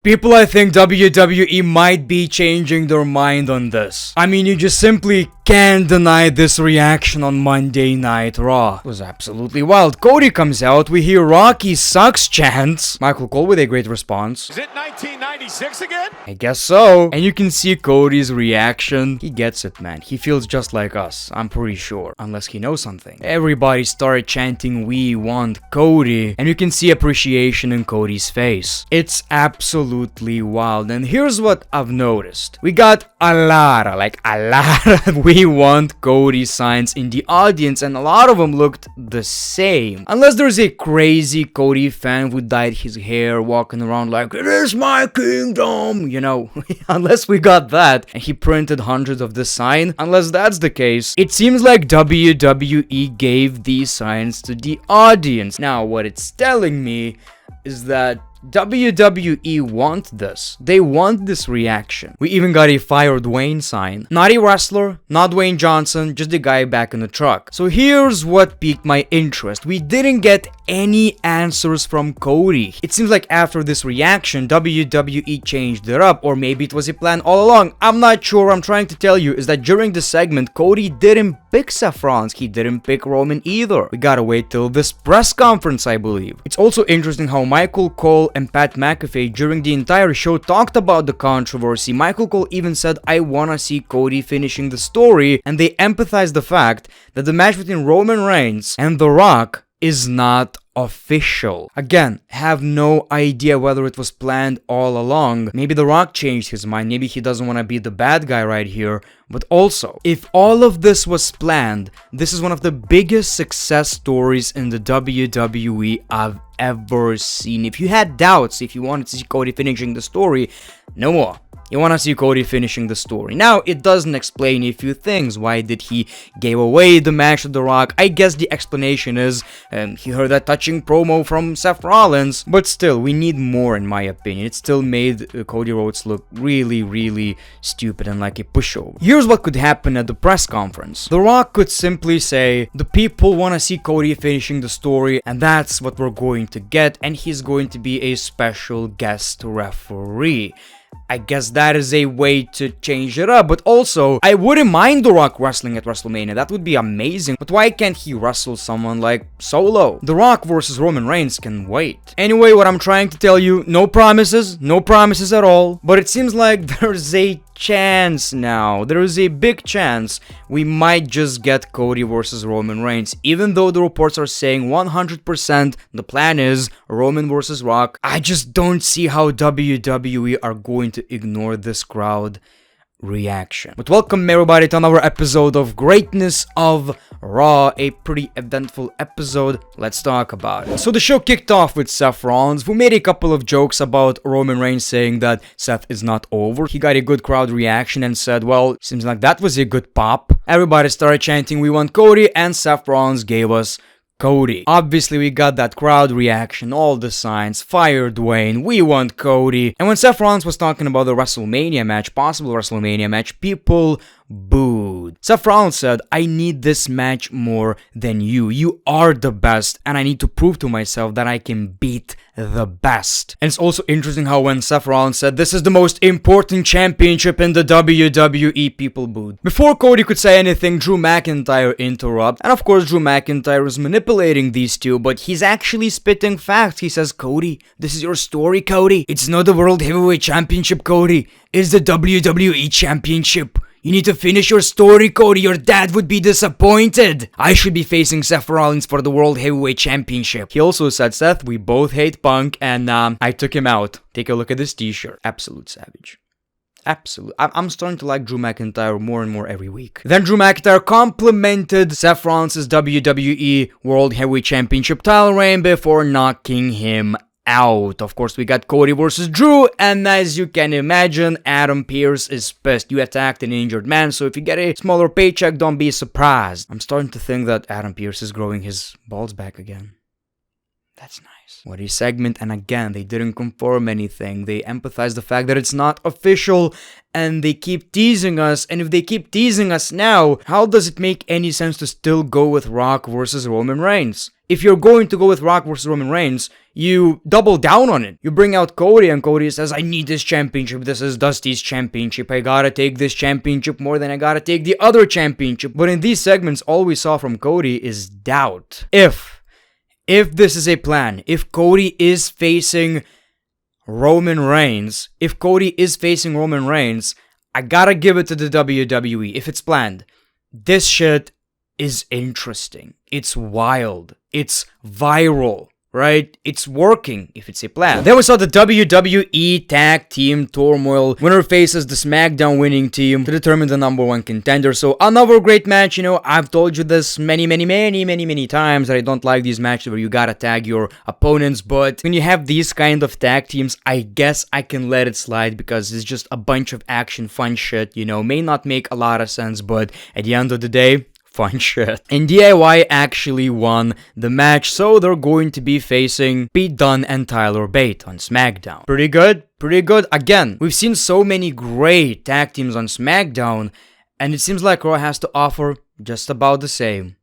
People, I think WWE might be changing their mind on this. I mean, you just simply can't deny this reaction on Monday Night Raw. It was absolutely wild. Cody comes out, we hear Rocky sucks chants. Michael Cole with a great response. Is it 1996 again? I guess so. And you can see Cody's reaction. He gets it, man. He feels just like us, I'm pretty sure. Unless he knows something. Everybody started chanting, "We want Cody." And you can see appreciation in Cody's face. It's absolutely wild. And here's what I've noticed. We got a lot of "We want Cody" signs in the audience, and a lot of them looked the same. Unless there's a crazy Cody fan who dyed his hair walking around like, "It is my kingdom," you know. Unless we got that and he printed hundreds of this sign. Unless that's the case, it seems like WWE gave these signs to the audience. Now what it's telling me is that WWE want this. They want this reaction. We even got a "Fire Dwayne" sign. Not a wrestler, not Dwayne Johnson, just the guy back in the truck. So here's what piqued my interest. We didn't get any answers from Cody. It seems like after this reaction, WWE changed it up, or maybe it was a plan all along. I'm not sure. What I'm trying to tell you is that during the segment, Cody didn't pick Seth Rollins. He didn't pick Roman either. We gotta wait till this press conference, I believe. It's also interesting how Michael Cole and Pat McAfee during the entire show talked about the controversy. Michael Cole even said, "I wanna see Cody finishing the story," and they empathized the fact that the match between Roman Reigns and The Rock is not official. Again, have no idea whether it was planned all along. Maybe The Rock changed his mind. Maybe he doesn't want to be the bad guy right here. But also, if all of this was planned, this is one of the biggest success stories in the WWE I've ever seen. If you had doubts, if you wanted to see Cody finishing the story, no more. You want to see Cody finishing the story. Now, it doesn't explain a few things. Why did he give away the match to The Rock? I guess the explanation is he heard that touching promo from Seth Rollins. But still, we need more in my opinion. It still made Cody Rhodes look really, really stupid and like a pushover. Here's what could happen at the press conference. The Rock could simply say, "The people want to see Cody finishing the story, and that's what we're going to get, and he's going to be a special guest referee." I guess that is a way to change it up, but also, I wouldn't mind The Rock wrestling at WrestleMania, that would be amazing, but why can't he wrestle someone like Solo? The Rock versus Roman Reigns can wait. Anyway, what I'm trying to tell you, no promises at all, but it seems like there's a chance now, there is a big chance we might just get Cody versus Roman Reigns, even though the reports are saying 100% the plan is Roman versus Rock. I just don't see how WWE are going to ignore this crowd reaction. But welcome everybody to another episode of Greatness of Raw, a pretty eventful episode. Let's talk about it. So the show kicked off with Seth Rollins, who made a couple of jokes about Roman Reigns, saying that Seth is not over. He got a good crowd reaction and said, well, seems like that was a good pop. Everybody started chanting, "We want Cody," and Seth Rollins gave us Cody. Obviously, we got that crowd reaction, all the signs, "Fire Dwayne," "We want Cody." And when Seth Rollins was talking about the WrestleMania match, possible WrestleMania match, people booed. Seth Rollins said, "I need this match more than you. You are the best, and I need to prove to myself that I can beat the best." And it's also interesting how when Seth Rollins said, "This is the most important championship in the WWE," people booed. Before Cody could say anything, Drew McIntyre interrupted. And of course, Drew McIntyre is manipulating these two, but he's actually spitting facts. He says, "Cody, this is your story, Cody. It's not the World Heavyweight Championship, Cody. It's the WWE Championship. You need to finish your story, Cody. Your dad would be disappointed. I should be facing Seth Rollins for the World Heavyweight Championship." He also said, "Seth, we both hate Punk, and I took him out. Take a look at this t-shirt." Absolute savage. Absolutely. I'm starting to like Drew McIntyre more and more every week. Then Drew McIntyre complimented Seth Rollins' WWE World Heavyweight Championship title reign before knocking him out. Of course, we got Cody versus Drew, and as you can imagine, Adam Pearce is pissed. You attacked an injured man, so if you get a smaller paycheck, don't be surprised. I'm starting to think that Adam Pearce is growing his balls back again. That's nice. What a segment, and again, they didn't confirm anything. They emphasize the fact that it's not official, and they keep teasing us, and if they keep teasing us now, how does it make any sense to still go with Rock versus Roman Reigns? if you're going to go with Rock versus Roman Reigns, you double down on it. You bring out Cody, and Cody says, I need this championship. This is Dusty's championship. I gotta take this championship more than I gotta take the other championship. But in these segments, all we saw from Cody is doubt. If this is a plan, if Cody is facing Roman Reigns, I gotta give it to the WWE if it's planned. This shit is interesting. It's wild. It's viral, right? It's working if it's a plan. Then we saw the WWE Tag Team Turmoil. Winner faces the SmackDown winning team to determine the number one contender. So another great match. You know, I've told you this many times that I don't like these matches where you gotta tag your opponents. But when you have these kind of tag teams, I guess I can let it slide because it's just a bunch of action, fun shit. You know, may not make a lot of sense, but at the end of the day, fun shit. And DIY actually won the match, so they're going to be facing Pete Dunne and Tyler Bate on SmackDown. Pretty good. Again, we've seen so many great tag teams on SmackDown, and it seems like Raw has to offer just about the same.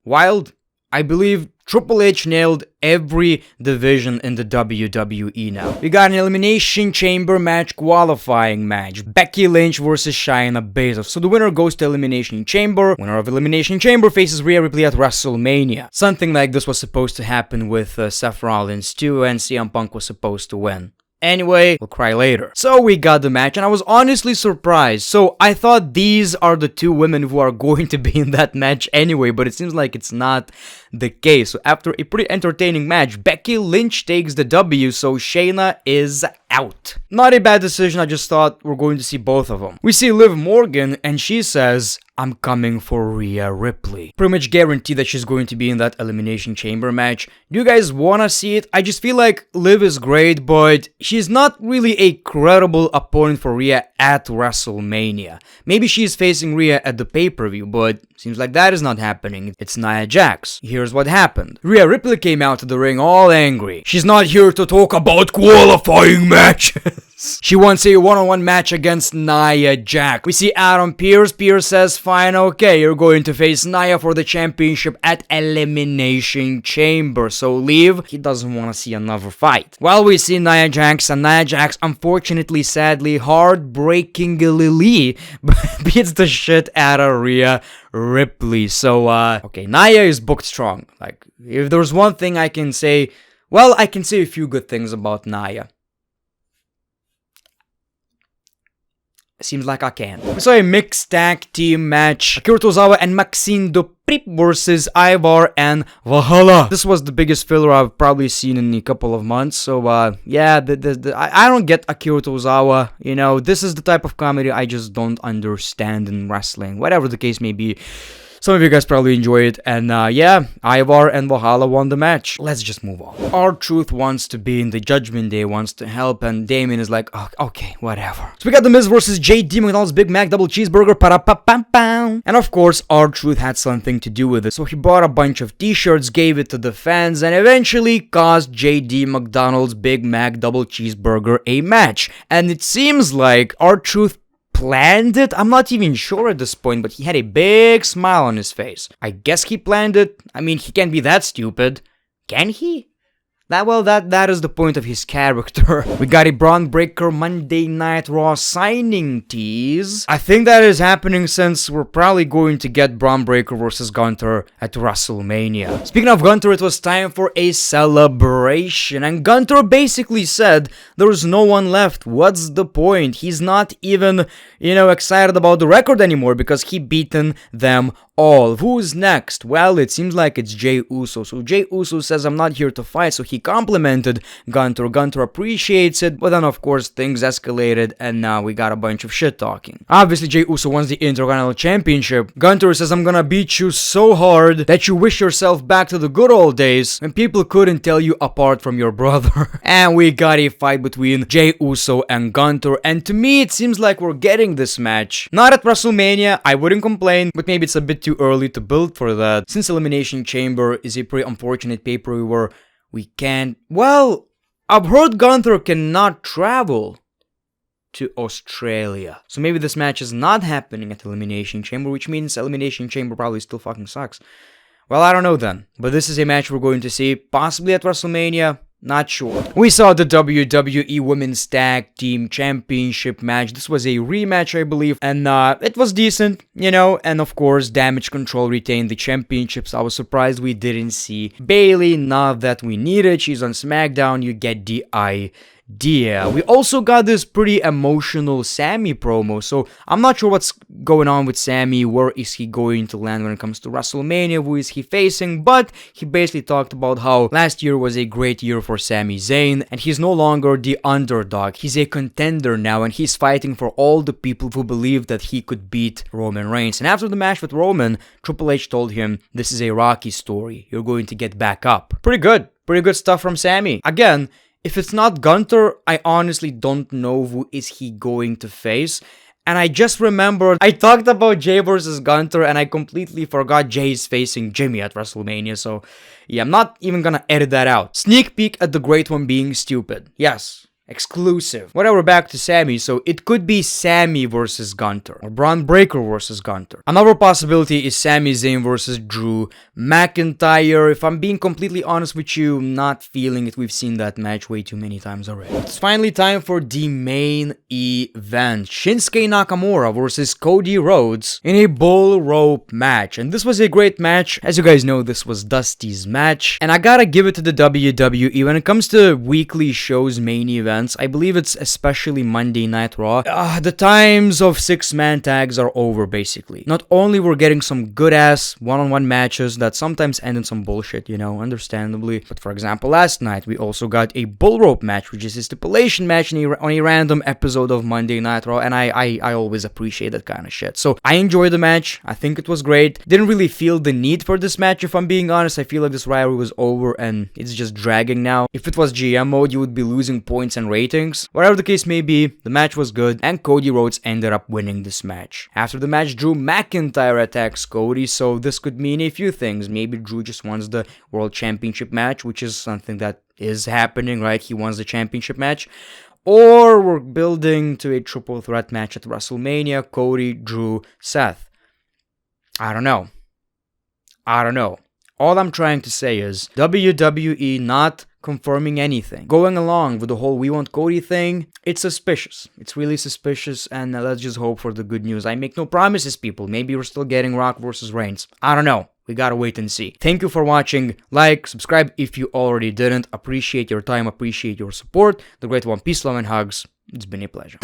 Wild? I believe Triple H nailed every division in the WWE now. We got an Elimination Chamber match, qualifying match. Becky Lynch versus Shayna Baszler. So the winner goes to Elimination Chamber. Winner of Elimination Chamber faces Rhea Ripley at WrestleMania. Something like this was supposed to happen with Seth Rollins too, and CM Punk was supposed to win. Anyway, we'll cry later. So we got the match, and I was honestly surprised. So I thought these are the two women who are going to be in that match anyway, but it seems like it's not the case. So after a pretty entertaining match, Becky Lynch takes the W, so Shayna is out. Not a bad decision, I just thought we're going to see both of them. We see Liv Morgan, and she says, I'm coming for Rhea Ripley. Pretty much guaranteed that she's going to be in that Elimination Chamber match. Do you guys wanna see it? I just feel like Liv is great, but she's not really a credible opponent for Rhea at WrestleMania. Maybe she's facing Rhea at the pay-per-view, but seems like that is not happening. It's Nia Jax. Here's what happened. Rhea Ripley came out to the ring all angry. She's not here to talk about qualifying matches. She wants a one-on-one match against Nia Jax. We see Adam Pearce. Pearce says, fine, okay, you're going to face Nia for the championship at Elimination Chamber. So leave. He doesn't want to see another fight. While we see Nia Jax, and Nia Jax, unfortunately, sadly, heartbreakingly beats the shit out of Rhea Ripley. So, okay, Nia is booked strong. Like, if there's one thing I can say, well, I can say a few good things about Nia. Seems like I can. We saw a mixed tag team match. Akira Tozawa and Maxine Dupri versus Ivar and Valhalla. This was the biggest filler I've probably seen in a couple of months. So, yeah, I don't get Akira Tozawa. You know, this is the type of comedy I just don't understand in wrestling. Whatever the case may be. Some of you guys probably enjoy it, and yeah, Ivar and Valhalla won the match. Let's just move on. R-Truth wants to be in the Judgment Day, wants to help, and Damien is like, oh, okay, whatever. So we got The Miz versus JD McDonald's Big Mac Double Cheeseburger, pa-da-pa-pam-pam. And of course, R-Truth had something to do with it, so he bought a bunch of t-shirts, gave it to the fans, and eventually caused JD McDonald's Big Mac Double Cheeseburger a match. And it seems like R-Truth planned it? I'm not even sure at this point, but he had a big smile on his face. I guess he planned it. I mean, he can't be that stupid. Can he? That is the point of his character. We got a Braun Breaker Monday Night Raw signing tease. I think that is happening since we're probably going to get Braun Breaker versus Gunther at WrestleMania. Speaking of Gunther, it was time for a celebration, and Gunther basically said there's no one left. What's the point? He's not even, excited about the record anymore because he beaten them all. Who's next? Well, it seems like it's Jey Uso. So Jey Uso says, I'm not here to fight, so he complimented Gunther. Gunther appreciates it, but then of course things escalated and now we got a bunch of shit talking. Obviously Jey Uso wants the Intercontinental Championship. Gunther says, I'm gonna beat you so hard that you wish yourself back to the good old days when people couldn't tell you apart from your brother. And we got a fight between Jey Uso and Gunther, and to me it seems like we're getting this match. Not at WrestleMania, I wouldn't complain, but maybe it's a bit too early to build for that, since Elimination Chamber is a pretty unfortunate pay-per-view where we can't... Well, I've heard Gunther cannot travel to Australia. So maybe this match is not happening at Elimination Chamber, which means Elimination Chamber probably still fucking sucks. Well, I don't know then, but this is a match we're going to see possibly at WrestleMania. Not sure. We saw the WWE Women's Tag Team Championship match. This was a rematch, I believe, and it was decent, you know, and of course, Damage Control retained the championships. I was surprised we didn't see Bayley, not that we need it. She's on SmackDown, you get the idea. We also got this pretty emotional Sammy promo, so I'm not sure what's going on with Sammy. Where is he going to land when it comes to WrestleMania? Who is he facing? But he basically talked about how last year was a great year for Sami Zayn, and he's no longer the underdog. He's a contender now, and he's fighting for all the people who believe that he could beat Roman Reigns. And after the match with Roman, Triple H told him, this is a Rocky story. You're going to get back up. Pretty good stuff from Sammy. Again, if it's not Gunther, I honestly don't know who is he going to face. And I just remembered, I talked about Jay versus Gunther and I completely forgot Jay is facing Jimmy at WrestleMania. So yeah, I'm not even gonna edit that out. Sneak peek at the Great One being stupid. Yes. Exclusive. Whatever, back to Sammy, so it could be Sammy versus Gunther, or Braun Breaker versus Gunther. Another possibility is Sami Zayn versus Drew McIntyre. If I'm being completely honest with you, not feeling it. We've seen that match way too many times already. It's finally time for the main event. Shinsuke Nakamura versus Cody Rhodes in a bull rope match. And this was a great match. As you guys know, this was Dusty's match. And I gotta give it to the WWE. When it comes to weekly shows, main events, I believe it's especially Monday Night Raw. The times of 6-man tags are over, basically. Not only we're getting some good-ass one-on-one matches that sometimes end in some bullshit, you know, understandably. But for example, last night, we also got a bull rope match, which is a stipulation match on a random episode of Monday Night Raw, and I always appreciate that kind of shit. So, I enjoyed the match. I think it was great. Didn't really feel the need for this match, if I'm being honest. I feel like this rivalry was over, and it's just dragging now. If it was GM mode, you would be losing points and ratings. Whatever the case may be, the match was good, and Cody Rhodes ended up winning this match. After the match, Drew McIntyre attacks Cody, so this could mean a few things. Maybe Drew just wants the World Championship match, which is something that is happening, right? He wants the championship match. Or we're building to a triple threat match at WrestleMania, Cody, Drew, Seth. I don't know. All I'm trying to say is WWE not confirming anything. Going along with the whole we want Cody thing, it's suspicious. It's really suspicious, and let's just hope for the good news. I make no promises, people. Maybe we're still getting Rock versus Reigns. I don't know. We gotta wait and see. Thank you for watching. Like, subscribe if you already didn't. Appreciate your time, appreciate your support. The Great One, peace, love, and hugs. It's been a pleasure.